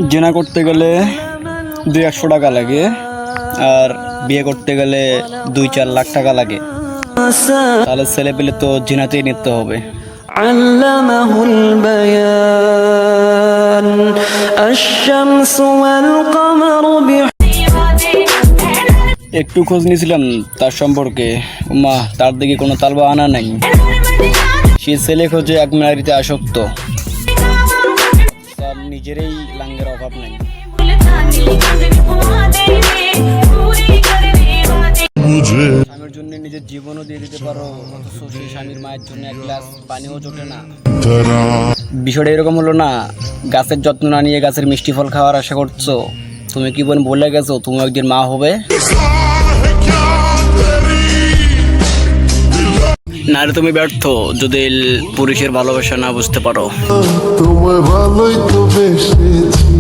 জিনা করতে গেলে 200 টাকা লাগে, আর বিয়ে করতে গেলে 2-4 লাখ টাকা লাগে। তাহলে ছেলে পেলে তো জিনাতেই নিতে হবে। علمه البيان الشمس والقمر একটু খোঁজ নিয়েছিলাম তার সম্পর্কে। মা, তার দিকে কোনো তালবা আনা নাই। সে ছেলে খোঁজে এক নারীতে আসক্ত। তার নিজেরই লাঙ্গের অভাব নাই। স্বামীর জন্য নিজের জীবনও দিয়ে দিতে পারো, অথচ সেই স্বামীর মায়ের জন্য এক গ্লাস পানিও জোটে না। বিষয়টা এরকম হলো না, গাছের যত্ন না নিয়ে গাছের মিষ্টি ফল খাওয়ার আশা করছো। তুমি কি বলে গেছো তুমি একদিন মা হবে? নারে তুমি ব্যর্থ যদি পুরুষের ভালোবাসা না বুঝতে পারো। তোমায় ভালোই তো বেসেছি।